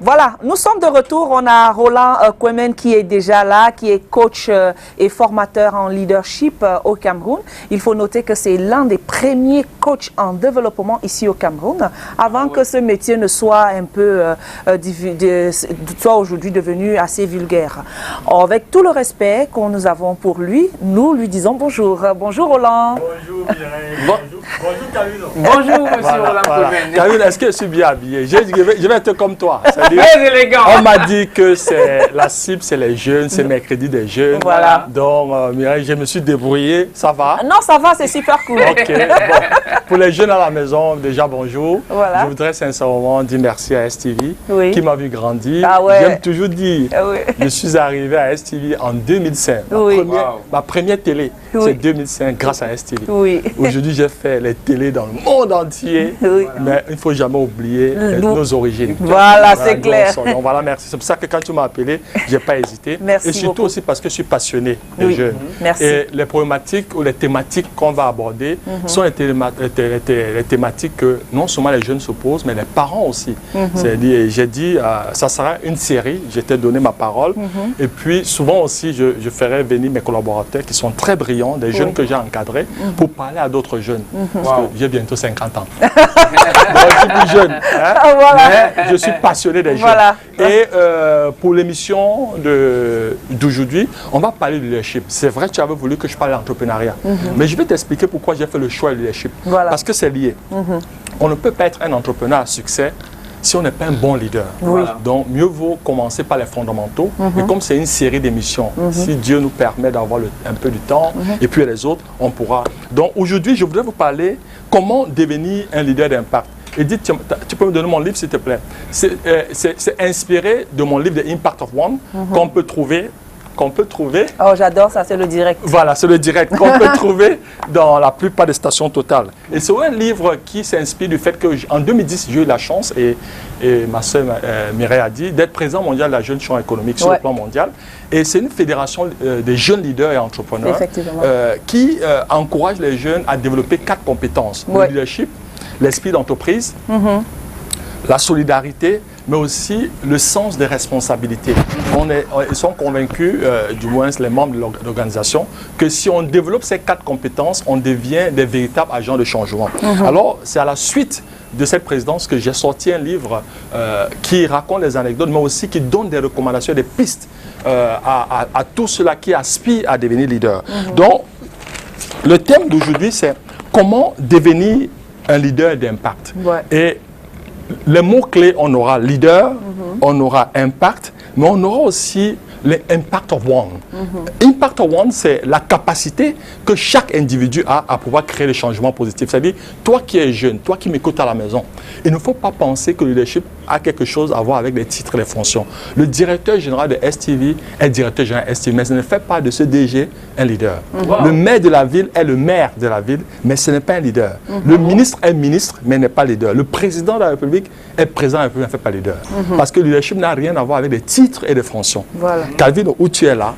Voilà, nous sommes de retour. On a Roland Kouemen qui est déjà là, qui est coach et formateur en leadership au Cameroun. Il faut noter que c'est l'un des premiers coachs en développement ici au Cameroun, avant que ce métier ne soit un peu, soit aujourd'hui devenu assez vulgaire. Avec tout le respect que nous avons pour lui, nous lui disons bonjour. Bonjour Roland. Bonjour Mireille. Bonjour Camilo. Bonjour monsieur Roland Kouemen. Camilo, est-ce que je suis bien habillé? Je vais être comme toi. Très élégant. On m'a dit que la cible, c'est les jeunes, c'est mercredi des jeunes. Voilà. Donc, Mireille, je me suis débrouillé. Ça va? Non, ça va, c'est super cool. Ok. Bon. Pour les jeunes à la maison, déjà bonjour. Voilà. Je voudrais sincèrement dire merci à STV qui m'a vu grandir. Ah ouais. J'aime toujours dire, Oui. je suis arrivé à STV en 2005. Ma première télé, c'est 2005 grâce à STV. Oui. Aujourd'hui, j'ai fait les télés dans le monde entier, mais il ne faut jamais oublier nos origines. Voilà, c'est clair. Donc voilà, merci. C'est pour ça que quand tu m'as appelé, je n'ai pas hésité. Merci et surtout beaucoup. aussi parce que je suis passionné des jeunes. Merci. Et les problématiques ou les thématiques qu'on va aborder sont les thématiques que non seulement les jeunes se posent, mais les parents aussi. C'est-à-dire, j'ai dit, ça sera une série, je t'ai donné ma parole. Et puis, souvent aussi, je ferai venir mes collaborateurs qui sont très brillants, des jeunes que j'ai encadrés, pour parler à d'autres jeunes. Parce que j'ai bientôt 50 ans. Donc, je suis plus jeune. Hein, mais je suis passionné des jeunes. Voilà. Et pour l'émission d'aujourd'hui, on va parler de leadership. C'est vrai que tu avais voulu que je parle d'entrepreneuriat. Mais je vais t'expliquer pourquoi j'ai fait le choix du leadership. Voilà. Parce que c'est lié. On ne peut pas être un entrepreneur à succès si on n'est pas un bon leader. Voilà. Donc, mieux vaut commencer par les fondamentaux. Et comme c'est une série d'émissions, si Dieu nous permet d'avoir un peu du temps, et puis les autres, on pourra. Donc, aujourd'hui, je voudrais vous parler comment devenir un leader d'impact. Et dites, tu peux me donner mon livre, s'il te plaît. C'est inspiré de mon livre The Impact of One, qu'on peut trouver. Oh, j'adore ça, c'est le direct. Voilà, c'est le direct qu'on peut trouver dans la plupart des stations Total. Et c'est un livre qui s'inspire du fait qu'en 2010, j'ai eu la chance, et ma soeur Mireille a dit, d'être président mondial de la jeune chambre économique sur le plan mondial. Et c'est une fédération des jeunes leaders et entrepreneurs qui encourage les jeunes à développer 4 compétences. Le leadership, l'esprit d'entreprise, la solidarité, mais aussi le sens des responsabilités. Ils sont convaincus, du moins les membres de l'organisation, que si on développe ces 4 compétences, on devient des véritables agents de changement. Alors, c'est à la suite de cette présidence que j'ai sorti un livre qui raconte les anecdotes, mais aussi qui donne des recommandations, des pistes à tous ceux-là qui aspirent à devenir leader. Donc, le thème d'aujourd'hui, c'est comment devenir un leader d'impact. Et les mots-clés, on aura leader, on aura impact, mais on aura aussi l'impact of one. Impact of one, c'est la capacité que chaque individu a à pouvoir créer des changements positifs. C'est-à-dire, toi qui es jeune, toi qui m'écoutes à la maison, il ne faut pas penser que le leadership a quelque chose à voir avec les titres et les fonctions. Le directeur général de STV est directeur général de STV, mais ce ne fait pas de ce DG un leader. Le maire de la ville est le maire de la ville, mais ce n'est pas un leader. Le ministre est ministre, mais n'est pas leader. Le président de la République est président de la République, mais ne fait pas leader. Parce que le leadership n'a rien à voir avec des titres et des fonctions. Calvin, où tu es là,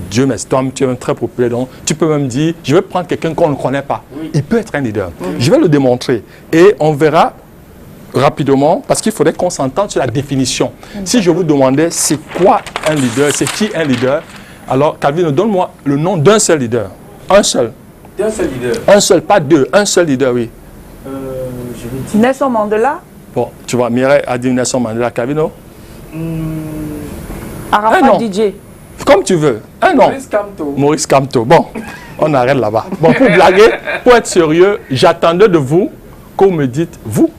Dieu merci, toi, tu es même très populaire, donc tu peux même dire, je vais prendre quelqu'un qu'on ne connaît pas. Il peut être un leader. Je vais le démontrer et on verra rapidement, parce qu'il faudrait qu'on s'entende sur la définition. Si je vous demandais c'est quoi un leader, c'est qui un leader, alors Calvin, donne-moi le nom d'un seul leader. Un seul. D'un seul leader. Un seul, pas deux. Un seul leader, oui. Je vais dire. Nelson Mandela. Bon, tu vois, Mireille a dit Nelson Mandela, Calvino. Arafat DJ. Comme tu veux. Un nom. Maurice Kamto. Maurice Kamto. Bon, on arrête là-bas. Bon, pour blaguer, pour être sérieux, j'attendais de vous qu'on me dites vous.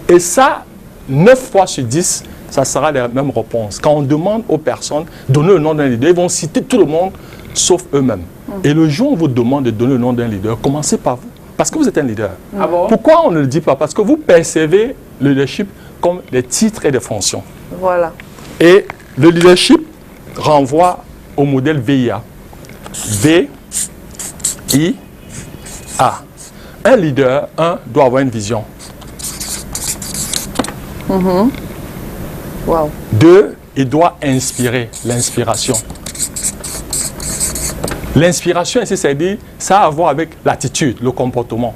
Et ça, 9 fois sur 10, ça sera la même réponse. Quand on demande aux personnes de donner le nom d'un leader, ils vont citer tout le monde, sauf eux-mêmes. Et le jour où on vous demande de donner le nom d'un leader, commencez par vous. Parce que vous êtes un leader. Ah bon? Pourquoi on ne le dit pas? Parce que vous percevez le leadership comme des titres et des fonctions. Voilà. Et le leadership renvoie au modèle VIA. V-I-A. Un leader, doit avoir une vision. Wow. 2, il doit inspirer, l'inspiration. L'inspiration ici, c'est-à-dire, ça a à voir avec l'attitude, le comportement.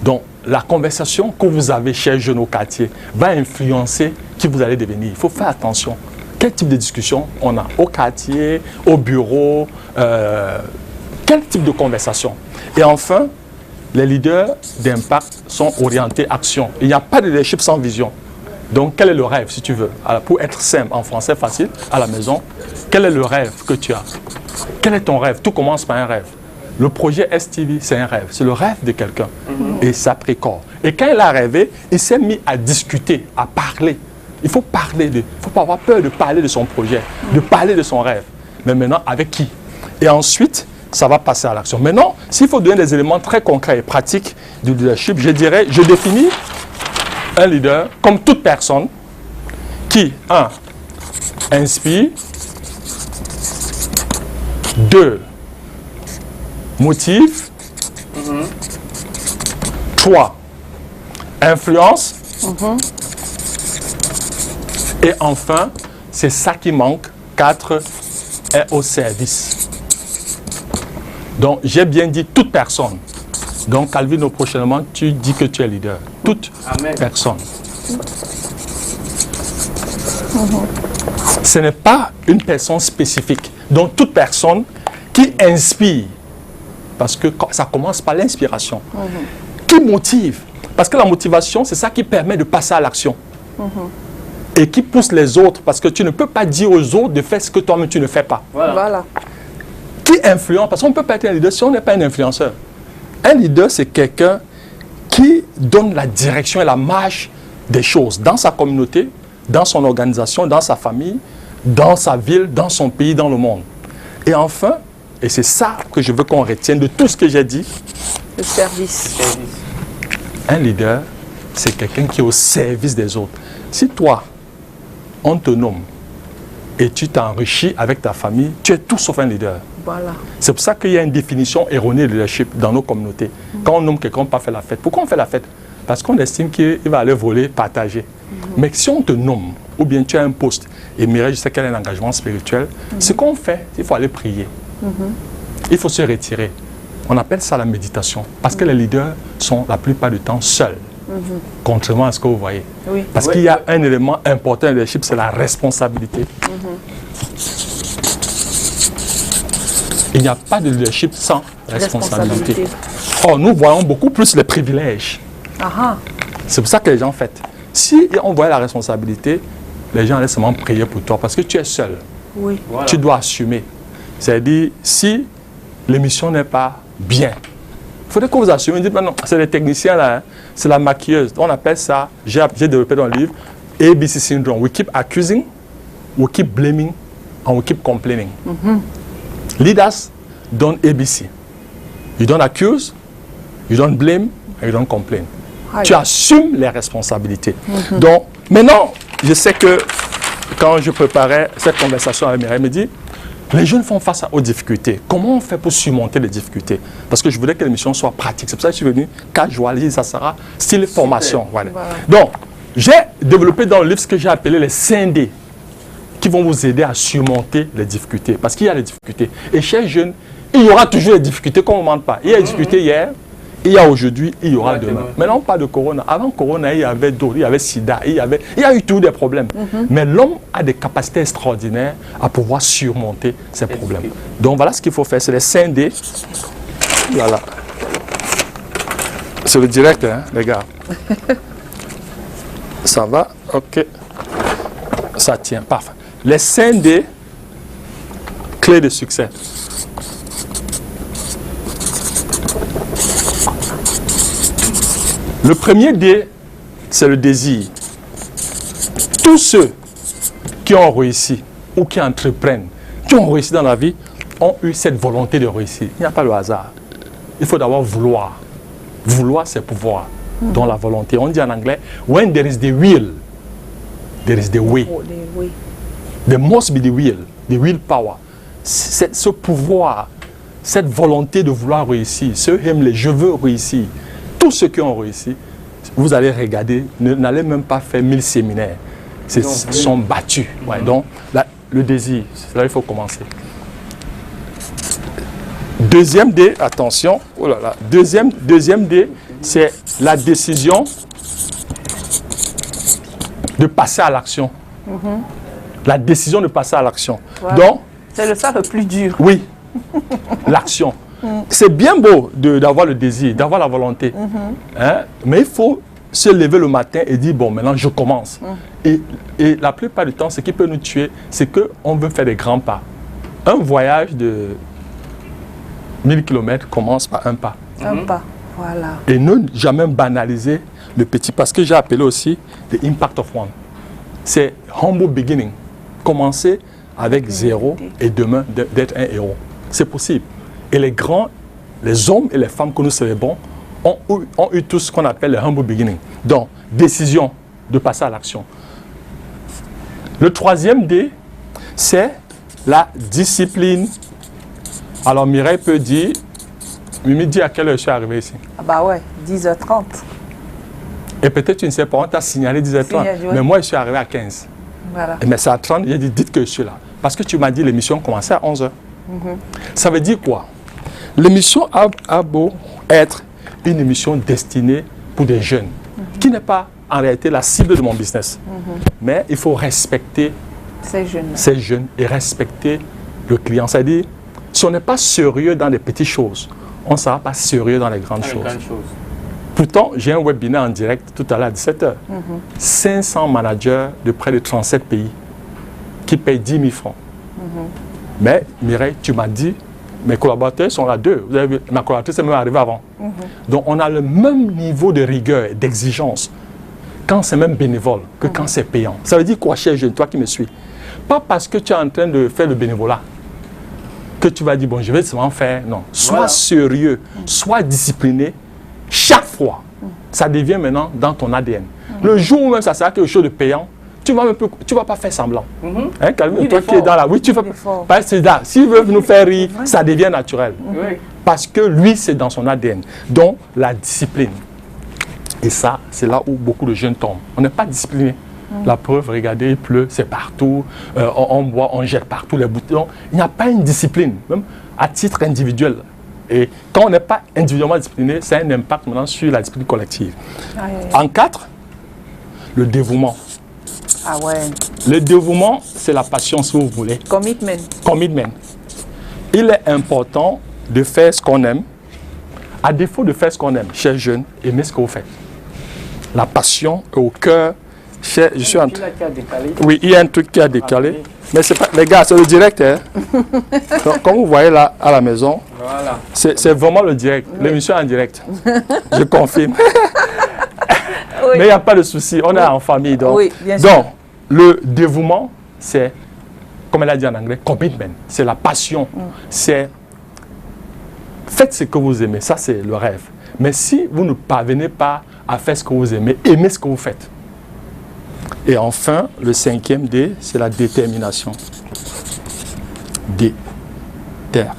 Donc, la conversation que vous avez, chers jeunes au quartier, va influencer qui vous allez devenir. Il faut faire attention. Quel type de discussion on a au quartier, au bureau, quel type de conversation. Et enfin, les leaders d'impact sont orientés action. Il n'y a pas de leadership sans vision. Donc, quel est le rêve, si tu veux? Alors, pour être simple, en français facile, à la maison, quel est le rêve que tu as? Quel est ton rêve? Tout commence par un rêve. Le projet STV, c'est un rêve. C'est le rêve de quelqu'un. Et ça précore. Et quand il a rêvé, il s'est mis à discuter, à parler. Il faut parler il ne faut pas avoir peur de parler de son projet, de parler de son rêve. Mais maintenant, avec qui? Et ensuite, ça va passer à l'action. Maintenant, s'il faut donner des éléments très concrets et pratiques du leadership, je dirais, je définis un leader comme toute personne qui, 1, inspire, 2, motive, 3, influence, et enfin, c'est ça qui manque, 4, est au service. Donc, j'ai bien dit toute personne. Donc, Calvino, prochainement, tu dis que tu es leader. Toute personne. Ce n'est pas une personne spécifique. Donc, toute personne qui inspire, parce que ça commence par l'inspiration, qui motive, parce que la motivation, c'est ça qui permet de passer à l'action. Et qui pousse les autres, parce que tu ne peux pas dire aux autres de faire ce que toi-même tu ne fais pas. Voilà. Qui influence, parce qu'on ne peut pas être un leader si on n'est pas un influenceur. Un leader, c'est quelqu'un qui donne la direction et la marche des choses dans sa communauté, dans son organisation, dans sa famille, dans sa ville, dans son pays, dans le monde. Et enfin, et c'est ça que je veux qu'on retienne de tout ce que j'ai dit, Le service. un leader, c'est quelqu'un qui est au service des autres. Si toi, on te nomme et tu t'enrichis avec ta famille, tu es tout sauf un leader. Voilà. C'est pour ça qu'il y a une définition erronée de leadership dans nos communautés. Quand on nomme quelqu'un, on ne peut pas faire la fête. Pourquoi on fait la fête? Parce qu'on estime qu'il va aller voler, partager. Mais si on te nomme, ou bien tu as un poste, et Mireille, je sais qu'elle a un engagement spirituel, ce qu'on fait, il faut aller prier. Il faut se retirer. On appelle ça la méditation. Parce que les leaders sont la plupart du temps seuls. Contrairement à ce que vous voyez. Oui. Parce qu'il y a un élément important du leadership, c'est la responsabilité. Il n'y a pas de leadership sans responsabilité. Or, nous voyons beaucoup plus les privilèges. C'est pour ça que les gens fêtent. Si on voit la responsabilité, les gens allaient seulement prier pour toi parce que tu es seul. Oui. Voilà. Tu dois assumer. C'est-à-dire, si l'émission n'est pas bien, il faudrait que vous assumez. Dites, non, c'est les techniciens là, hein, c'est la maquilleuse. On appelle ça, j'ai développé dans le livre, ABC syndrome. We keep accusing, we keep blaming, and we keep complaining. Leaders don't ABC. You don't accuse, you don't blame, and you don't complain. Tu assumes les responsabilités. Donc, maintenant, je sais que quand je préparais cette conversation avec Mireille, elle me dit, les jeunes font face aux difficultés. Comment on fait pour surmonter les difficultés? Parce que je voulais que l'émission soit pratique. C'est pour ça que je suis venu 4 jours, ça sera style formation. Voilà. Donc, j'ai développé dans le livre ce que j'ai appelé les 5D qui vont vous aider à surmonter les difficultés. Parce qu'il y a les difficultés. Et chez jeunes, il y aura toujours les difficultés qu'on ne ment pas. Il y a des difficultés hier, il y a aujourd'hui, il y aura demain. Maintenant, on parle de Corona. Avant Corona, il y avait d'autres, il y avait Sida, il y a eu tous des problèmes. Mais l'homme a des capacités extraordinaires à pouvoir surmonter ces problèmes. Donc voilà ce qu'il faut faire. C'est les 5D. Voilà. C'est le direct, hein, les gars. Ça va? OK. Ça tient. Parfait. Les 5D, clés de succès. Le premier D, c'est le désir. Tous ceux qui ont réussi ou qui entreprennent, qui ont réussi dans la vie, ont eu cette volonté de réussir. Il n'y a pas le hasard. Il faut d'abord vouloir. Vouloir, c'est pouvoir. Dans la volonté. On dit en anglais, when there is the will, there is the way. There must be the will, the willpower. Ce pouvoir, cette volonté de vouloir réussir, ceux qui aiment les je veux réussir, tous ceux qui ont réussi, vous allez regarder, n'allez même pas faire 1000 séminaires. Ils sont battus. Ouais, donc, là, le désir, c'est là qu'il faut commencer. Deuxième D, attention, oh là là, deuxième D, c'est la décision de passer à l'action. La décision de passer à l'action. Voilà. Donc, c'est ça le plus dur. oui, l'action. C'est bien beau d'avoir le désir, d'avoir la volonté. Hein? Mais il faut se lever le matin et dire, bon, maintenant je commence. Et la plupart du temps, ce qui peut nous tuer, c'est qu'on veut faire des grands pas. Un voyage de 1000 km commence par un pas. Un pas, voilà. Et ne jamais banaliser le petit pas. Ce que j'ai appelé aussi the impact of one. C'est humble beginning. Commencer avec zéro et demain d'être un héros. C'est possible. Et les grands, les hommes et les femmes que nous célébrons ont eu tout ce qu'on appelle le humble beginning. Donc, décision de passer à l'action. Le troisième D, c'est la discipline. Alors Mireille peut dire, Mimi dit à quelle heure je suis arrivé ici. Ah bah ouais, 10h30. Et peut-être tu ne sais pas, on t'a signalé 10h30. Signalé, ouais. Mais moi, je suis arrivé à 15. Voilà. Mais c'est à 30, j'ai dit, dites que je suis là. Parce que tu m'as dit l'émission commençait à 11h. Ça veut dire quoi? L'émission a beau être une émission destinée pour des jeunes, qui n'est pas en réalité la cible de mon business. Mais il faut respecter ces jeunes et respecter le client. C'est-à-dire, si on n'est pas sérieux dans les petites choses, on ne sera pas sérieux dans les grandes choses. Pourtant, j'ai un webinaire en direct tout à l'heure à 17h. 500 managers de près de 37 pays qui payent 10 000 francs. Mais Mireille, tu m'as dit, mes collaborateurs sont là deux. Vous avez vu, ma collaboratrice est même arrivée avant. Donc, on a le même niveau de rigueur et d'exigence quand c'est même bénévole que quand c'est payant. Ça veut dire quoi, cher jeune, toi qui me suis? Pas parce que tu es en train de faire le bénévolat que tu vas dire, bon, je vais seulement faire. Non, sois sérieux, sois discipliné. Chaque fois, ça devient maintenant dans ton ADN. Le jour où même ça sera quelque chose de payant, tu vas pas faire semblant. Hein, Calvin, toi qui es dans la... Oui, tu vas pas être là. S'il veut nous faire rire, ça devient naturel. Parce que lui, c'est dans son ADN. Donc, la discipline. Et ça, c'est là où beaucoup de jeunes tombent. On n'est pas discipliné. La preuve, regardez, il pleut, c'est partout. On boit, on jette partout les bouteilles. Il n'y a pas une discipline, même à titre individuel. Et quand on n'est pas individuellement discipliné, ça a un impact maintenant sur la discipline collective. En 4, le dévouement. Ah ouais. Le dévouement, c'est la passion, si vous voulez. Commitment. Commitment. Il est important de faire ce qu'on aime. À défaut de faire ce qu'on aime, chers jeunes, aimez ce que vous faites. La passion est au cœur. Je suis en train... Oui, il y a un truc qui a décalé. Mais c'est pas... Les gars, c'est le direct. Hein? Donc, comme vous voyez là, à la maison, voilà. C'est vraiment le direct. L'émission est en direct. Je confirme. Mais il n'y a pas de souci. On est en famille. Donc, bien sûr. Donc, le dévouement, c'est, comme elle a dit en anglais, commitment. C'est la passion. C'est... Faites ce que vous aimez. Ça, c'est le rêve. Mais si vous ne parvenez pas à faire ce que vous aimez, aimez ce que vous faites. Et enfin, le 5e D, c'est la détermination. D. Terre.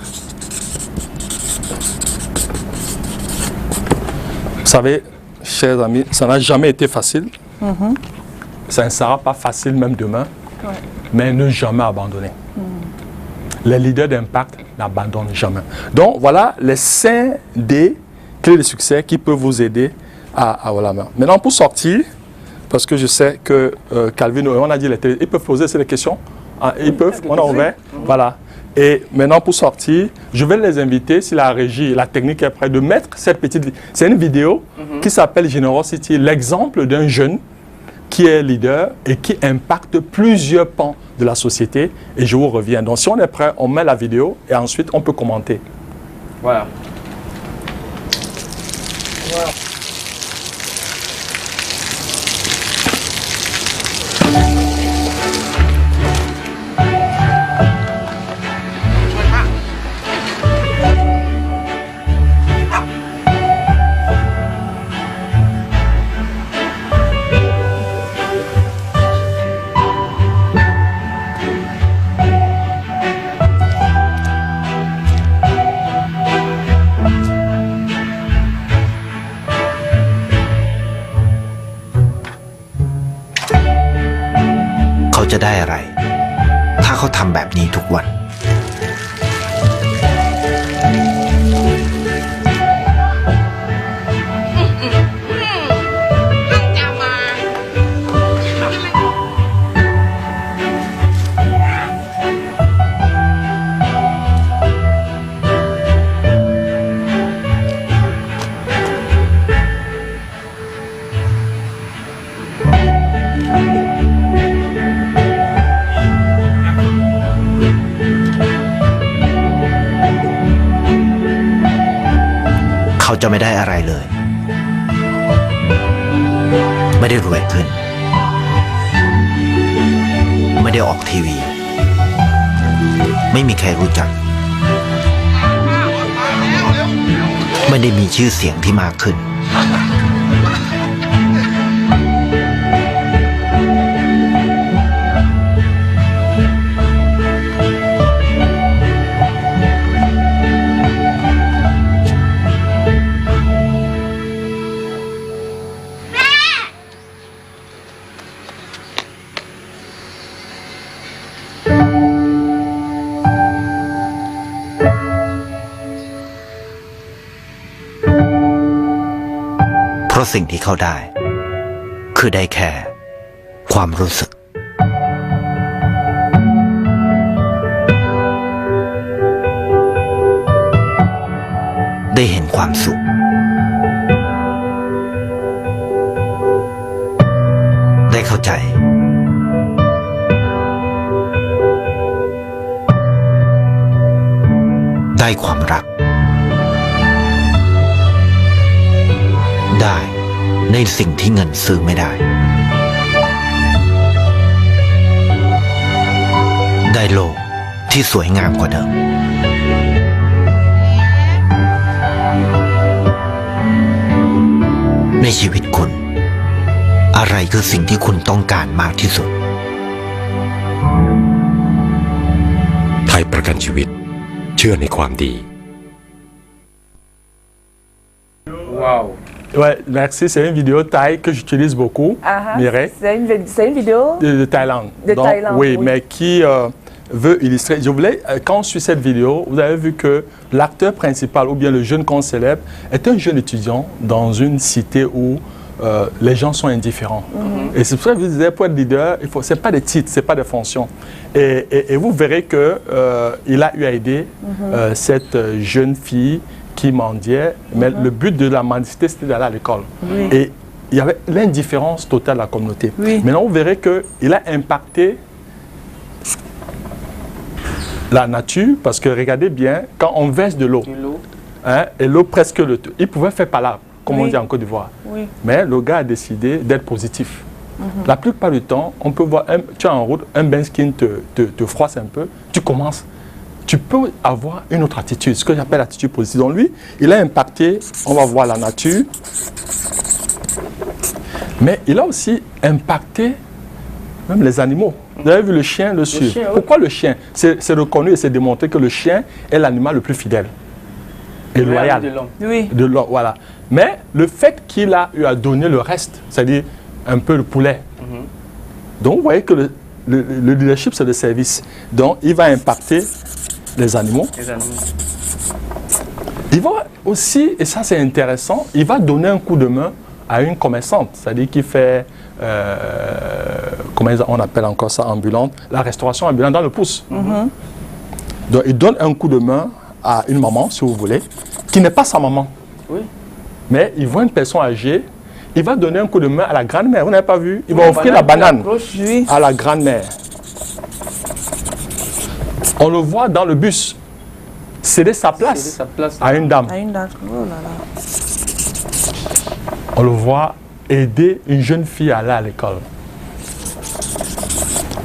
Vous savez, chers amis, ça n'a jamais été facile. Ça ne sera pas facile même demain. Mais ne jamais abandonner. Les leaders d'impact n'abandonnent jamais. Donc, voilà les 5 D, clés de succès qui peuvent vous aider à avoir la main. Maintenant, pour sortir, parce que je sais que Calvin, on a dit, ils peuvent poser ces questions. Ils peuvent, on a ouvert. Voilà. Et maintenant, pour sortir, je vais les inviter, si la régie, la technique est prête, de mettre cette petite... C'est une vidéo qui s'appelle Generosity, l'exemple d'un jeune qui est leader et qui impacte plusieurs pans de la société. Et je vous reviens. Donc, si on est prêt, on met la vidéo et ensuite, on peut commenter. Voilà.จะได้อะไรถ้าเขาทำแบบนี้ทุกวัน ไม่ได้อะไรเลย ไม่ได้รวยขึ้น ไม่ได้ออกทีวี ไม่มีใครรู้จัก ไม่ได้มีชื่อเสียงที่มากขึ้น เพราะสิ่งที่เขาได้ คือได้แค่ความรู้สึก ได้เห็นความสุข ได้เข้าใจ ได้ความรัก ได้ในสิ่งที่เงินซื้อไม่ได้ ได้โลกที่สวยงามกว่าเดิม ในชีวิตคุณ อะไรคือสิ่งที่คุณต้องการมากที่สุด ไทยประกันชีวิตเชื่อในความดี Waouh. Ouais, merci. C'est une vidéo thaï que j'utilise beaucoup, Mireille, C'est une vidéo de Thaïlande. De Thaïlande, oui, oui. mais qui veut illustrer. Je voulais, quand on suit cette vidéo, vous avez vu que l'acteur principal, ou bien le jeune qu'on célèbre, est un jeune étudiant dans une cité où les gens sont indifférents. Et c'est pour ça que je vous disais, pour être leader, ce n'est pas des titres, ce n'est pas des fonctions. Et vous verrez qu'il a eu à aider cette jeune fille qui mendiait, mais le but de la mendicité, c'était d'aller à l'école. Oui. Et il y avait l'indifférence totale de la communauté. Oui. Maintenant, vous verrez qu'il a impacté la nature, parce que regardez bien, quand on verse de l'eau, hein, et l'eau presque il pouvait faire palabre, comme on dit en Côte d'Ivoire. Oui. Mais le gars a décidé d'être positif. La plupart du temps, on peut voir, tu es en route, un bain skin te froisse un peu, tu commences. Tu peux avoir une autre attitude, ce que j'appelle l'attitude positive. Donc lui, il a impacté, on va voir la nature, mais il a aussi impacté même les animaux. Vous avez vu le chien, le suivre. Pourquoi le chien? C'est reconnu et c'est démontré que le chien est l'animal le plus fidèle et loyal. Oui. De l'homme, voilà. Mais le fait qu'il a eu à donner le reste, c'est-à-dire un peu le poulet, donc vous voyez que le leadership, c'est le service. Donc il va impacter les animaux. Il va aussi, et ça c'est intéressant, il va donner un coup de main à une commerçante, c'est-à-dire qui fait, comment on appelle encore ça, ambulante, la restauration ambulante dans le pouce. Donc il donne un coup de main à une maman, si vous voulez, qui n'est pas sa maman. Oui. Mais il voit une personne âgée, il va donner un coup de main à la grand-mère, vous n'avez pas vu? Il va offrir la banane à la grand-mère. On le voit dans le bus, céder sa place à une dame. À une date. Oh là là. On le voit aider une jeune fille à aller à l'école.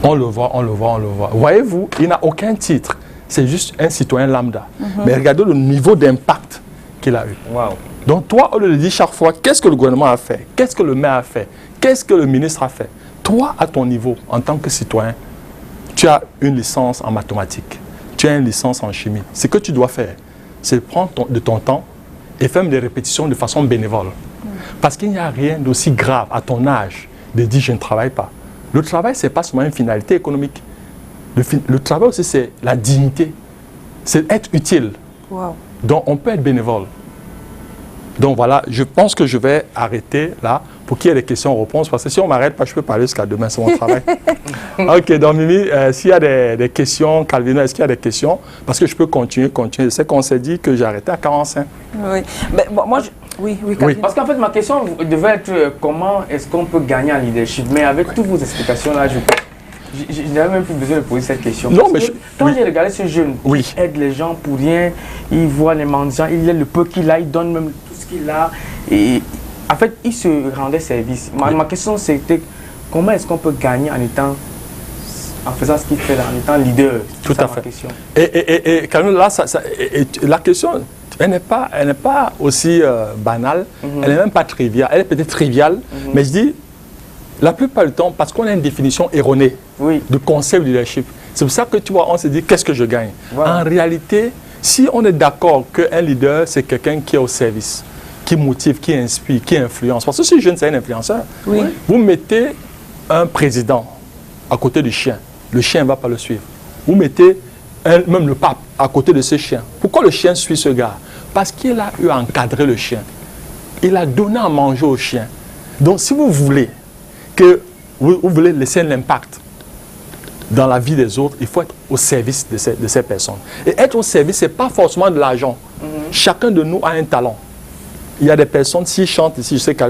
On le voit, on le voit, on le voit. Voyez-vous, il n'a aucun titre. C'est juste un citoyen lambda. Mais regardez le niveau d'impact qu'il a eu. Waouh. Donc toi, on le dit chaque fois, qu'est-ce que le gouvernement a fait? Qu'est-ce que le maire a fait? Qu'est-ce que le ministre a fait? Toi, à ton niveau, en tant que citoyen, tu as une licence en mathématiques, tu as une licence en chimie. Ce que tu dois faire, c'est prendre de ton temps et faire des répétitions de façon bénévole. Parce qu'il n'y a rien d'aussi grave à ton âge de dire je ne travaille pas. Le travail, ce n'est pas seulement une finalité économique. Le travail aussi, c'est la dignité. C'est être utile. Wow. Donc, on peut être bénévole. Donc voilà, je pense que je vais arrêter là pour qu'il y ait des questions-réponses. Parce que si on ne m'arrête pas, je peux parler jusqu'à demain, c'est mon travail. Ok, donc Mimi, s'il y a des questions, Calvino, est-ce qu'il y a des questions? Parce que je peux continuer. Je sais qu'on s'est dit que j'ai arrêté à 45. Oui. Ben, moi, oui, Calvino. Parce qu'en fait, ma question devait être comment est-ce qu'on peut gagner en leadership? Mais avec toutes vos explications-là, je n'avais même plus besoin de poser cette question. Non, mais quand j'ai regardé ce jeune qui aide les gens pour rien, il voit les mendiants, il aide le peu qu'il a, il donne même tout ce qu'il a. Et en fait, il se rendait service. Ma question, c'était comment est-ce qu'on peut gagner en faisant ce qu'il fait là, en étant leader? Tout à fait. Et quand même, là, la question, elle n'est pas aussi banale, elle n'est même pas triviale. Elle est peut-être triviale, mais je dis, la plupart du temps, parce qu'on a une définition erronée du concept du leadership. C'est pour ça que tu vois, on se dit, qu'est-ce que je gagne? En réalité, si on est d'accord qu'un leader, c'est quelqu'un qui est au service, qui motive, qui inspire, qui influence. Parce que si jeune, c'est un influenceur. Vous mettez un président à côté du chien. Le chien ne va pas le suivre. Vous mettez même le pape à côté de ce chien. Pourquoi le chien suit ce gars? Parce qu'il a eu à encadrer le chien. Il a donné à manger au chien. Donc, si vous voulez que vous voulez laisser un impact dans la vie des autres, il faut être au service de ces personnes. Et être au service, ce n'est pas forcément de l'argent. Chacun de nous a un talent. Il y a des personnes, s'ils chantent ici, je sais qu'à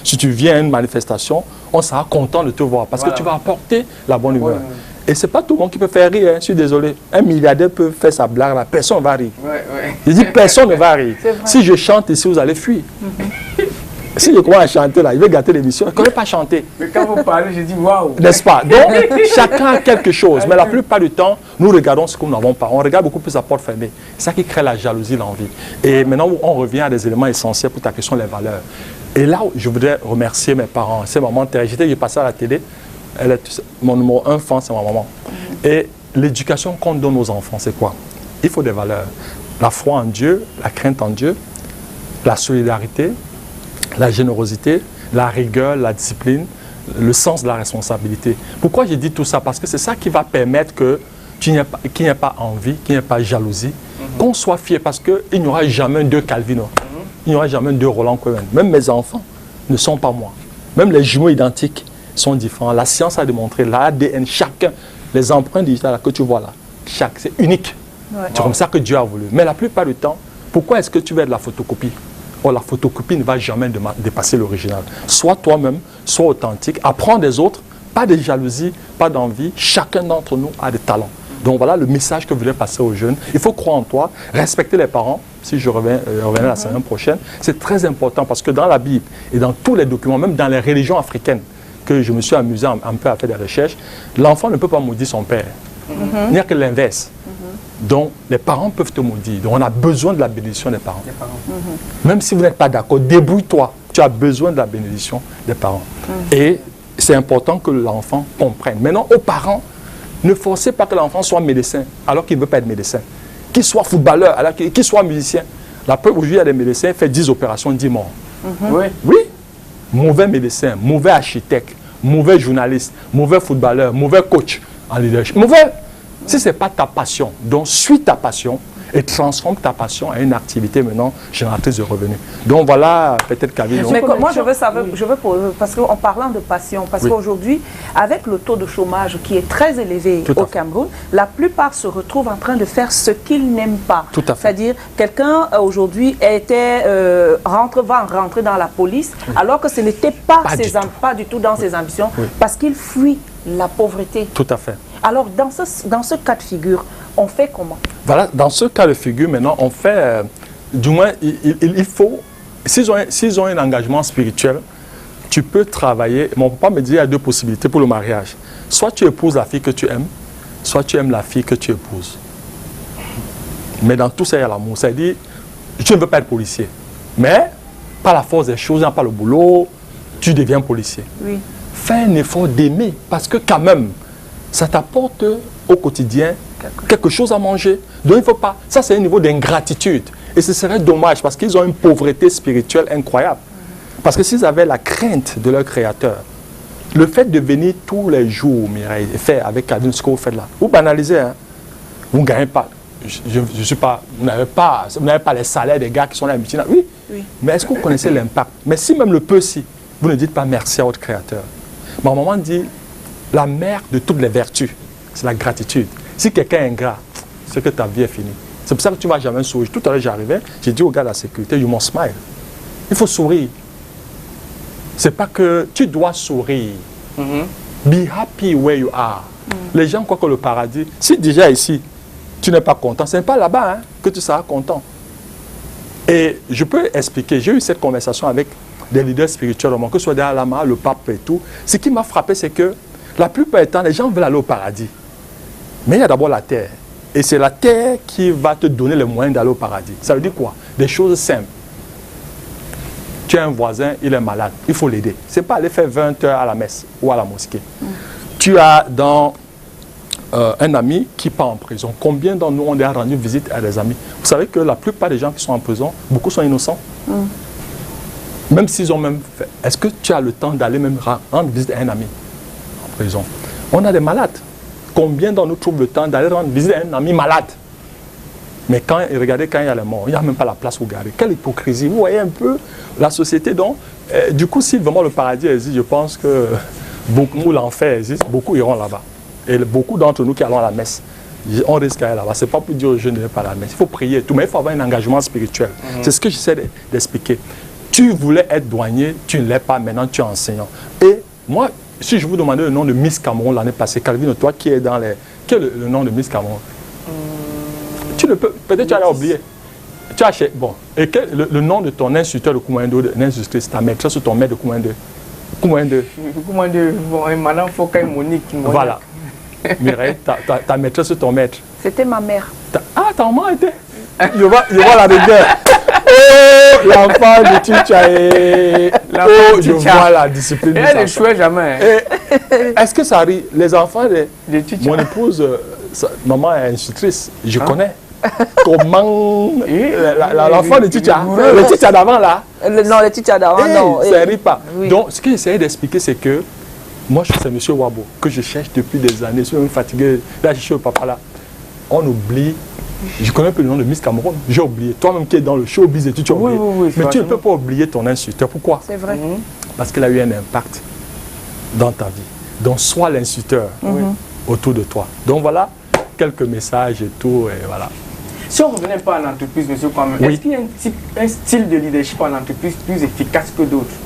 si tu viens à une manifestation, on sera content de te voir parce que tu vas apporter la bonne humeur. Et ce n'est pas tout le monde qui peut faire rire, hein. Je suis désolé. Un milliardaire peut faire sa blague, là, personne ne va rire. Je dis personne ne va rire. Si je chante ici, vous allez fuir. Si je commence à chanter là, il va gâter l'émission, il ne connaît pas chanter. Mais quand vous parlez, je dis waouh. N'est-ce pas? Donc, chacun a quelque chose. Mais la plupart du temps, nous regardons ce que nous n'avons pas. On regarde beaucoup plus la porte fermée. C'est ça qui crée la jalousie, l'envie. Et maintenant, on revient à des éléments essentiels pour ta question, les valeurs. Et là, je voudrais remercier mes parents. C'est maman Thérèse. J'ai passé à la télé. Mon numéro 1 fan, c'est ma maman. Et l'éducation qu'on donne aux enfants, c'est quoi? Il faut des valeurs. La foi en Dieu, la crainte en Dieu, la solidarité, la générosité, la rigueur, la discipline, le sens de la responsabilité. Pourquoi j'ai dit tout ça? Parce que c'est ça qui va permettre qu'il n'y ait pas envie, qu'il n'y ait pas jalousie, qu'on soit fier, parce qu'il n'y aura jamais deux Calvino, il n'y aura jamais deux Roland Cohen. Même mes enfants ne sont pas moi. Même les jumeaux identiques sont différents. La science a démontré, l'ADN, chacun, les empreintes digitales que tu vois là, c'est unique. C'est comme ça que Dieu a voulu. Mais la plupart du temps, pourquoi est-ce que tu veux de la photocopie? Or, la photocopie ne va jamais dépasser l'original. Sois toi-même, sois authentique, apprends des autres, pas de jalousie, pas d'envie. Chacun d'entre nous a des talents. Donc voilà le message que je voulais passer aux jeunes. Il faut croire en toi, respecter les parents. Si je reviens la semaine prochaine, c'est très important parce que dans la Bible et dans tous les documents, même dans les religions africaines, que je me suis amusé un peu à faire des recherches, l'enfant ne peut pas maudire son père. Il n'y a que l'inverse. Donc, les parents peuvent te maudire. Donc, on a besoin de la bénédiction des parents. Même si vous n'êtes pas d'accord, débrouille-toi. Tu as besoin de la bénédiction des parents. Et c'est important que l'enfant comprenne. Maintenant, aux parents, ne forcez pas que l'enfant soit médecin alors qu'il ne veut pas être médecin. Qu'il soit footballeur alors qu'il soit musicien. La preuve, aujourd'hui, il y a des médecins qui font 10 opérations, 10 morts. Oui. Mauvais médecin, mauvais architecte, mauvais journaliste, mauvais footballeur, mauvais coach en leadership. Mauvais. Si ce n'est pas ta passion, donc suis ta passion et transforme ta passion en une activité maintenant génératrice de revenus. Donc voilà, peut-être Kavin. Mais moi je veux savoir, parce qu'en parlant de passion, parce qu'aujourd'hui, avec le taux de chômage qui est très élevé au Cameroun, la plupart se retrouvent en train de faire ce qu'ils n'aiment pas. C'est-à-dire, quelqu'un aujourd'hui va rentrer dans la police, alors que ce n'était pas du tout dans ses ambitions, parce qu'il fuit la pauvreté. Tout à fait. Alors, dans ce cas de figure, on fait comment? Voilà, dans ce cas de figure, maintenant, on fait... du moins, il faut... S'ils ont un engagement spirituel, tu peux travailler... Mon papa me dit qu'il y a deux possibilités pour le mariage. Soit tu épouses la fille que tu aimes, soit tu aimes la fille que tu épouses. Mais dans tout ça, il y a l'amour. C'est-à-dire, je ne veux pas être policier. Mais, par la force des choses, pas le boulot, tu deviens policier. Oui. Fais un effort d'aimer, parce que quand même, ça t'apporte au quotidien quelque chose à manger. Donc il ne faut pas... Ça, c'est un niveau d'ingratitude. Et ce serait dommage parce qu'ils ont une pauvreté spirituelle incroyable. Parce que s'ils avaient la crainte de leur Créateur, le fait de venir tous les jours, Mireille, et faire avec Calvin ce que vous faites là, vous banalisez, hein? Vous ne gagnez pas. Je suis pas... Vous n'avez pas les salaires des gars qui sont là à Michina. Oui. Mais est-ce que vous connaissez l'impact? Mais si même le peu-ci, vous ne dites pas merci à votre Créateur. Ma maman dit... La mère de toutes les vertus, c'est la gratitude. Si quelqu'un est ingrat, c'est que ta vie est finie. C'est pour ça que tu ne vas jamais sourire. Tout à l'heure, j'arrivais, j'ai dit au gars de la sécurité, you must smile. Il faut sourire. C'est pas que tu dois sourire. Be happy where you are. Les gens croient que le paradis, si déjà ici, tu n'es pas content, ce n'est pas là-bas que tu seras content. Et je peux expliquer, j'ai eu cette conversation avec des leaders spirituels, que ce soit Dalai Lama, le pape et tout. Ce qui m'a frappé, c'est que la plupart du temps, les gens veulent aller au paradis. Mais il y a d'abord la terre. Et c'est la terre qui va te donner les moyens d'aller au paradis. Ça veut dire quoi? Des choses simples. Tu as un voisin, il est malade, il faut l'aider. Ce n'est pas aller faire 20 heures à la messe ou à la mosquée. Tu as un ami qui part en prison. Combien d'entre nous on a rendu visite à des amis? Vous savez que la plupart des gens qui sont en prison, beaucoup sont innocents. Même s'ils ont même fait. Est-ce que tu as le temps d'aller même rendre visite à un ami en prison? On a des malades. Combien d'entre nous trouvent le temps d'aller rendre visite à un ami malade? Mais regardez, quand il y a les morts, il n'y a même pas la place où garer. Quelle hypocrisie! Vous voyez un peu la société. Donc, du coup, si vraiment le paradis existe, je pense que beaucoup, l'enfer existe, beaucoup iront là-bas. Et beaucoup d'entre nous qui allons à la messe, on risque d'aller là-bas. Ce n'est pas plus dur aux jeunes d'aller pas à la messe. Il faut prier et tout, mais il faut avoir un engagement spirituel. C'est ce que j'essaie d'expliquer. Tu voulais être douanier, tu ne l'es pas, maintenant tu es enseignant. Et moi, si je vous demandais le nom de Miss Cameroun l'année passée, Calvin, toi qui es dans les... Quel est le nom de Miss Cameroun? Tu ne peux... Peut-être tu as oublié. Tu as acheté... Bon. Et le nom de ton instituteur de Koumouendo, l'institutrice, ta maîtresse ou ton maître de Koumouendo? Koumouendo. Madame Foucault Monique. Voilà. Mireille, ta maîtresse ou ton maître? C'était ma mère. Ah, ta maman était... Je vois la rigueur. Oh, l'enfant de Ticha et... Oh, je vois la discipline. Elle ne jouait jamais. Est-ce que ça arrive? Les enfants de Ticha. Mon épouse, maman est institutrice. Je connais. Comment... L'enfant de Ticha. Le Ticha d'avant, là. Non, le Ticha d'avant, non. Ça n'arrive pas. Oui. Donc, ce que j'essayais d'expliquer, c'est que moi, c'est M. Wabo, que je cherche depuis des années. Je suis même fatigué. Là, je suis au papa, là. On oublie... Je connais un peu le nom de Miss Cameroun. J'ai oublié. Toi-même qui es dans le showbiz et tout, tu as oublié. Oui, mais tu ne peux pas oublier ton instituteur. Pourquoi? C'est vrai. Parce qu'il a eu un impact dans ta vie. Donc, sois l'instituteur autour de toi. Donc, voilà quelques messages et tout. Et voilà. Si on ne revenait pas en entreprise, monsieur Kwame, est-ce qu'il y a un style de leadership en entreprise plus efficace que d'autres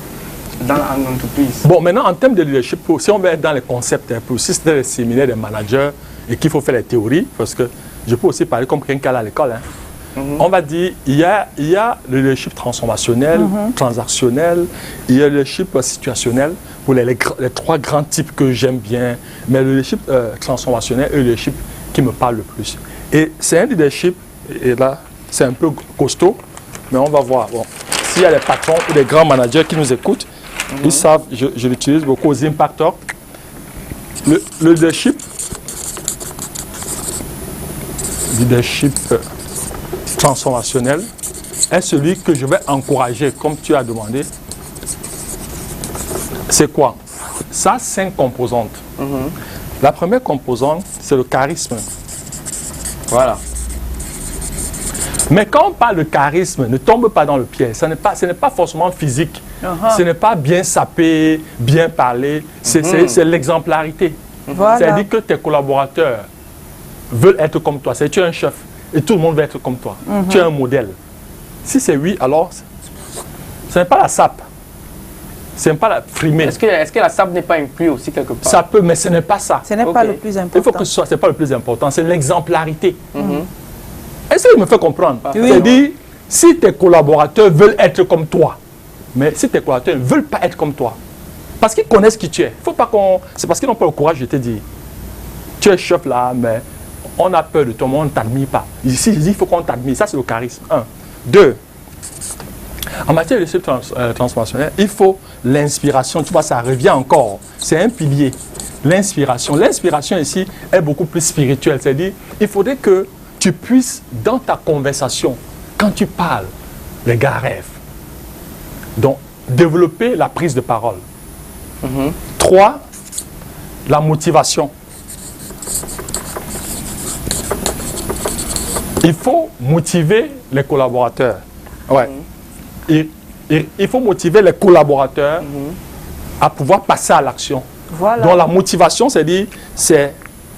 dans l'entreprise? Bon, maintenant, en termes de leadership, si on va être dans les concepts, si c'était les séminaires des managers et qu'il faut faire les théories, parce que je peux aussi parler comme quelqu'un qui est à l'école. On va dire, il y a le leadership transformationnel, transactionnel, il y a le leadership situationnel, pour les trois grands types que j'aime bien. Mais le leadership transformationnel est le leadership qui me parle le plus. Et c'est un leadership, et là, c'est un peu costaud, mais on va voir. Bon, s'il y a des patrons ou des grands managers qui nous écoutent, ils savent, je l'utilise beaucoup aux impacteurs. Le leadership transformationnel est celui que je vais encourager, comme tu as demandé. C'est quoi? Ça, 5 composantes. La première composante, c'est le charisme. Voilà. Mais quand on parle de charisme, ne tombe pas dans le piège. Ce n'est pas forcément physique. Ce n'est pas bien sapé, bien parler. C'est l'exemplarité. Voilà. C'est-à-dire que tes collaborateurs veulent être comme toi. C'est tu es un chef et tout le monde veut être comme toi. Tu es un modèle. Si c'est oui, alors ce n'est pas la sape. Ce n'est pas la frimée. Est-ce que la sape n'est pas inclue aussi quelque part? Ça peut, mais ce n'est pas ça. Ce n'est pas le plus important. Il faut que ce soit, ce n'est pas le plus important, c'est l'exemplarité. Est-ce que je me fais comprendre? Oui. C'est-à-dire, si tes collaborateurs veulent être comme toi, mais si tes collaborateurs ne veulent pas être comme toi, parce qu'ils connaissent qui tu es, faut pas qu'on... C'est parce qu'ils n'ont pas le courage de te dire, tu es chef là, mais on a peur de toi, mais on ne t'admire pas. Ici, il faut qu'on t'admire. Ça, c'est le charisme. 1. 2. En matière de leadership transformationnel, il faut l'inspiration. Tu vois, ça revient encore. C'est un pilier. L'inspiration. L'inspiration ici est beaucoup plus spirituelle. C'est-à-dire, il faudrait que tu puisses, dans ta conversation, quand tu parles, les gars rêvent. Donc, développer la prise de parole. 3. La motivation. Il faut motiver les collaborateurs. Ouais. Il faut motiver les collaborateurs à pouvoir passer à l'action. Voilà. Donc la motivation, c'est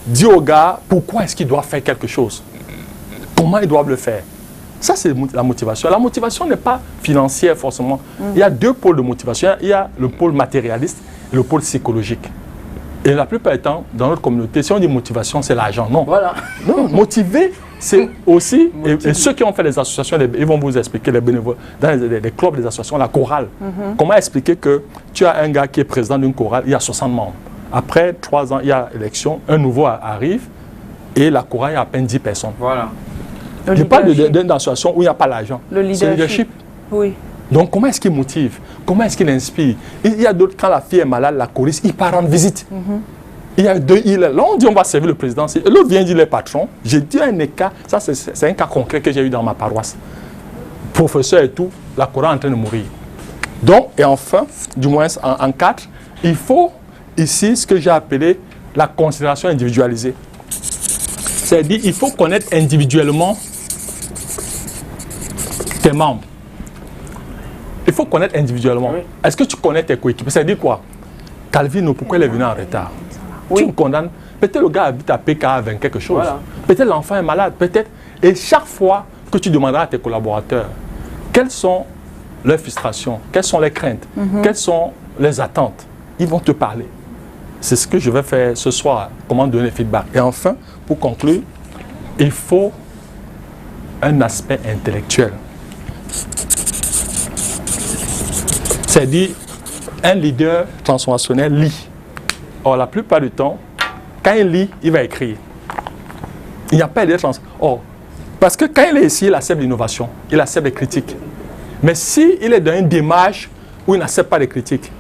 dire aux gars pourquoi est-ce qu'ils doivent faire quelque chose. Comment ils doivent le faire. Ça, c'est la motivation. La motivation n'est pas financière forcément. Il y a 2 pôles de motivation. Il y a le pôle matérialiste et le pôle psychologique. Et la plupart du temps, dans notre communauté, si on dit motivation, c'est l'argent. Non. Voilà. Non, motiver c'est aussi, et ceux qui ont fait les associations, ils vont vous expliquer, les bénévoles, dans les clubs, les associations, la chorale. Comment expliquer que tu as un gars qui est président d'une chorale, il y a 60 membres. Après 3 ans, il y a élection, un nouveau arrive, et la chorale, il y a à peine 10 personnes. Voilà. Je parle d'une association où il n'y a pas l'argent. Le leadership. Oui. Donc, comment est-ce qu'il motive? Comment est-ce qu'il inspire? Il y a d'autres, quand la fille est malade, la choriste, il part rendre visite. Il y a 2 îles. Là, on dit on va servir le président. L'autre vient dire les patrons. J'ai dit un cas, ça c'est un cas concret que j'ai eu dans ma paroisse. Professeur et tout, la chorale est en train de mourir. Donc, et enfin, du moins en 4, il faut ici ce que j'ai appelé la considération individualisée. C'est-à-dire il faut connaître individuellement tes membres. Il faut connaître individuellement. Oui. Est-ce que tu connais tes coéquipiers? C'est-à-dire quoi? Calvino, pourquoi il est venu en retard? Oui. Tu me condamnes. Peut-être le gars habite à PK avec quelque chose. Voilà. Peut-être l'enfant est malade. Peut-être. Et chaque fois que tu demanderas à tes collaborateurs quelles sont leurs frustrations, quelles sont les craintes, quelles sont les attentes, ils vont te parler. C'est ce que je vais faire ce soir. Comment donner feedback. Et enfin, pour conclure, il faut un aspect intellectuel. C'est-à-dire, un leader transformationnel lit. Or, la plupart du temps, quand il lit, il va écrire. Il n'y a pas de transformationnel. Or, parce que quand il est ici, il accepte l'innovation, il accepte les critiques. Mais s'il est dans une démarche où il n'accepte pas les critiques,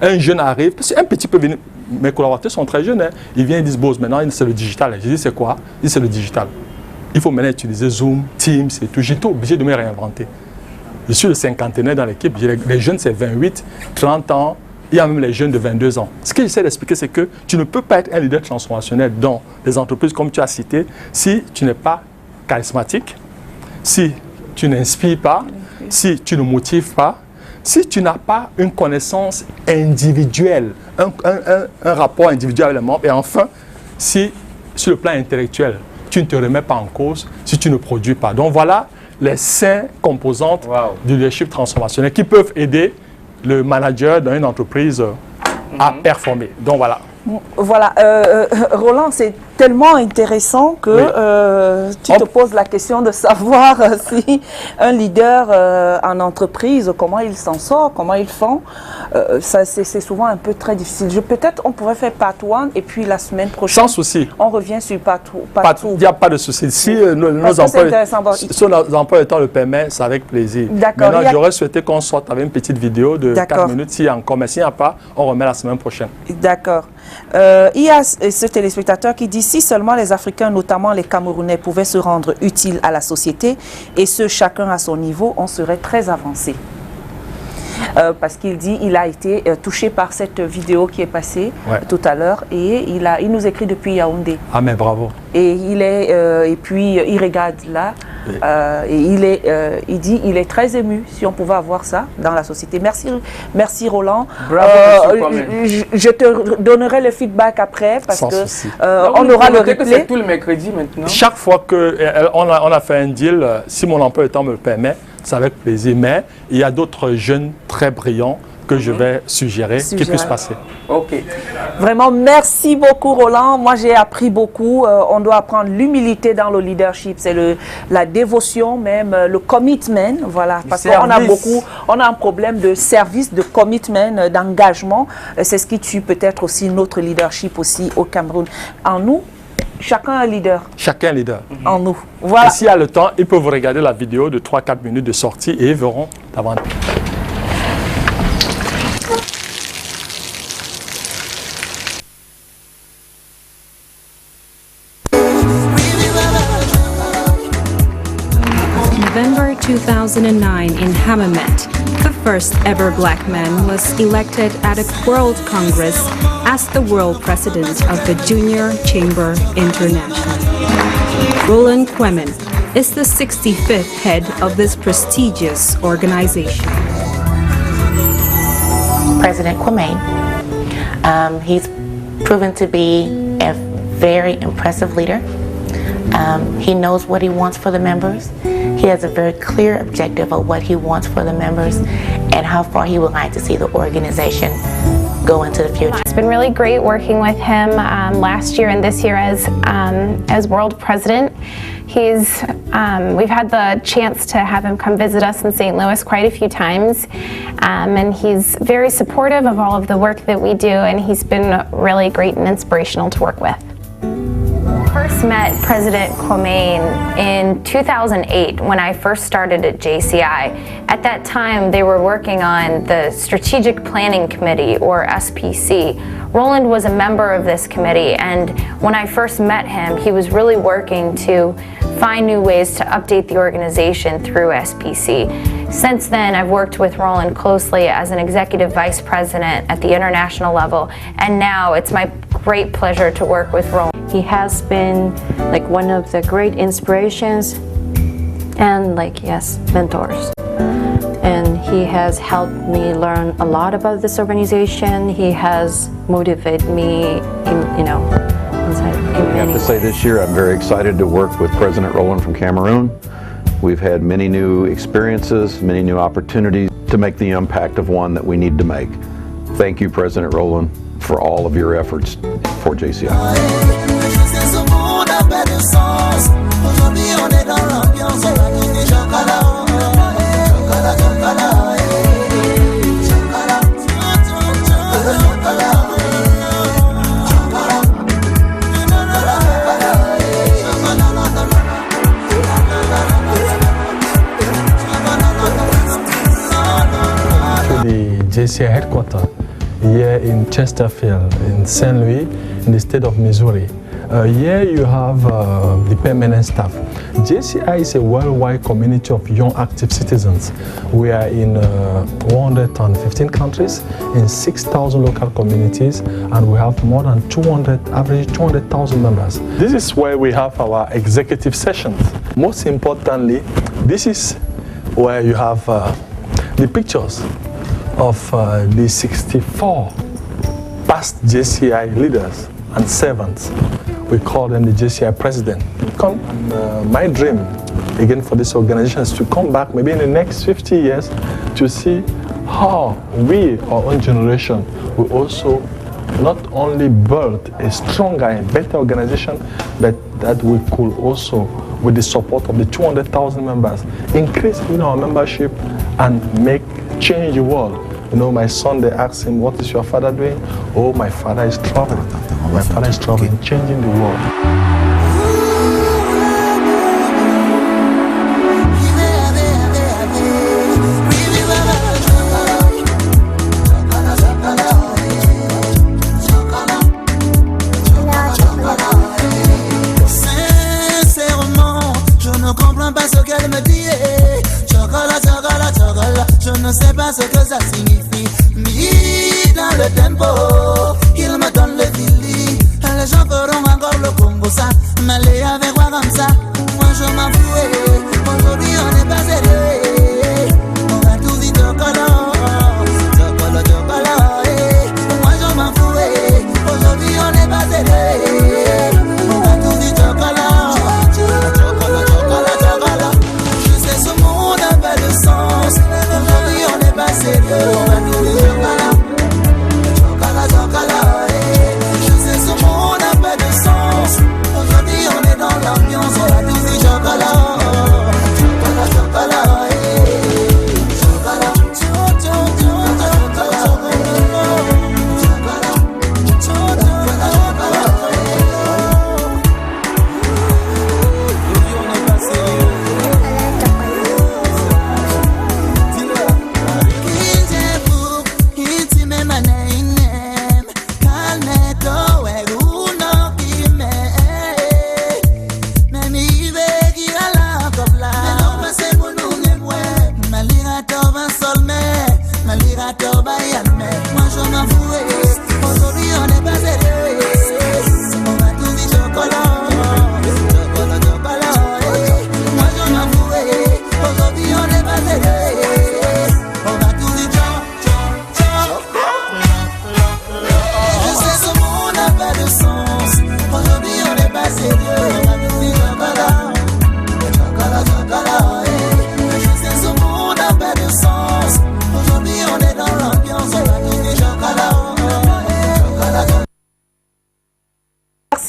un jeune arrive, parce qu'un petit peut venir, mes collaborateurs sont très jeunes, hein, ils viennent et disent, Boss, maintenant c'est le digital. Je dis, c'est quoi? Il dit, c'est le digital. Il faut maintenant utiliser Zoom, Teams et tout. J'étais obligé de me réinventer. Je suis le cinquantenaire dans l'équipe. Les jeunes, c'est 28, 30 ans. Il y a même les jeunes de 22 ans. Ce que j'essaie d'expliquer, c'est que tu ne peux pas être un leader transformationnel dans les entreprises, comme tu as cité, si tu n'es pas charismatique, si tu n'inspires pas, si tu ne motives pas, si tu n'as pas une connaissance individuelle, un rapport individuel avec les membres, et enfin, si sur le plan intellectuel, tu ne te remets pas en cause, si tu ne produis pas. Donc voilà les 5 composantes du leadership transformationnel qui peuvent aider le manager dans une entreprise à performer. Donc voilà. Voilà, Roland, c'est tellement intéressant que tu te poses la question de savoir si un leader en entreprise, comment il s'en sort, comment ils font. C'est souvent un peu très difficile. Peut-être on pourrait faire part 1 et puis la semaine prochaine, sans souci, on revient sur part 2. Il n'y a pas de souci. Si nos emplois de temps le permettent, c'est avec plaisir. Maintenant, j'aurais souhaité qu'on sorte avec une petite vidéo de 4 minutes s'il y a encore. Mais s'il n'y a pas, on remet la semaine prochaine. D'accord. Il y a ce téléspectateur qui dit si seulement les Africains, notamment les Camerounais, pouvaient se rendre utiles à la société, et ce, chacun à son niveau, on serait très avancé. Parce qu'il dit il a été touché par cette vidéo qui est passée tout à l'heure, et il nous écrit depuis Yaoundé. Ah mais bravo. Et et puis il regarde là, et il dit il est très ému si on pouvait avoir ça dans la société. Merci Roland. Bravo. Je te donnerai le feedback après parce que on aura le replay. C'est tout le mercredi maintenant. Chaque fois qu'on a fait un deal, si mon emploi du temps me le permet, c'est avec plaisir. Mais il y a d'autres jeunes très brillants que je vais suggérer qui puissent passer. Ok. Vraiment, merci beaucoup Roland. Moi, j'ai appris beaucoup. On doit apprendre l'humilité dans le leadership. C'est la dévotion même, le commitment. Voilà. Parce qu'on a un problème de service, de commitment, d'engagement. C'est ce qui tue peut-être aussi notre leadership aussi au Cameroun. En nous, chacun un leader. Chacun un leader. En nous. Voilà. Et s'il y a le temps, ils peuvent regarder la vidéo de 3-4 minutes de sortie et ils verront davantage. November 2009 in Hammamet, the first ever black man was elected at a World Congress as the world president of the Junior Chamber International. Roland Kwemen is the 65th head of this prestigious organization. President Kwemen, he's proven to be a very impressive leader. He knows what he wants for the members. He has a very clear objective of what he wants for the members and how far he would like to see the organization go into the future. It's been really great working with him last year and this year as world president. We've had the chance to have him come visit us in St. Louis quite a few times, and he's very supportive of all of the work that we do, and he's been really great and inspirational to work with. First met President Kwame in 2008 when I first started at JCI. At that time, they were working on the Strategic Planning Committee, or SPC. Roland was a member of this committee, and when I first met him, he was really working to find new ways to update the organization through SPC. Since then, I've worked with Roland closely as an executive vice president at the international level, and now it's my great pleasure to work with Roland. He has been like one of the great inspirations and mentors. And he has helped me learn a lot about this organization. He has motivated me in I have to say this year I'm very excited to work with President Roland from Cameroon. We've had many new experiences, many new opportunities to make the impact of one that we need to make. Thank you, President Roland, for all of your efforts for JCI. JCI headquarters here in Chesterfield, in St. Louis, in the state of Missouri. Here you have the permanent staff. JCI is a worldwide community of young active citizens. We are in 115 countries, in 6,000 local communities, and we have more than average 200,000 members. This is where we have our executive sessions. Most importantly, this is where you have the pictures of the 64 past JCI leaders and servants. We call them the JCI president. My dream, again, for this organization is to come back maybe in the next 50 years to see how we, our own generation, will also not only build a stronger and better organization, but that we could also, with the support of the 200,000 members, increase our membership and change the world. My son, they asked him, what is your father doing? Oh, my father is traveling. My father is traveling, changing the world. Je ne sais pas ce que ça signifie. Mis dans le tempo, il me donne le fili. Les gens feront encore le Congo ça. M'aller avec moi comme ça. Moi je m'en fous. Aujourd'hui on n'est pas sérieux. On va tout vite au color. Chocolat, chocolat. Moi je m'en fous. Aujourd'hui on n'est pas sérieux. On va tout vite au color. Chocolat, chocolat, chocolat. Je sais ce monde a pas de sens. Aujourd'hui on n'est pas sérieux, on va tout dire chocolat. Chocolat, chocolat, je sais ce monde n'a pas de sens. Aujourd'hui on est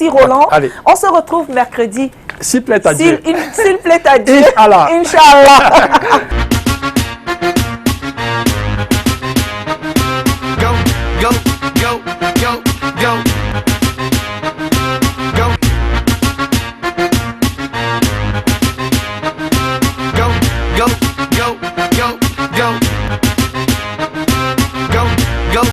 Merci Roland. Allez. On se retrouve mercredi. S'il plaît à Dieu. S'il plaît à Dieu. Inch'Allah. Inch'Allah.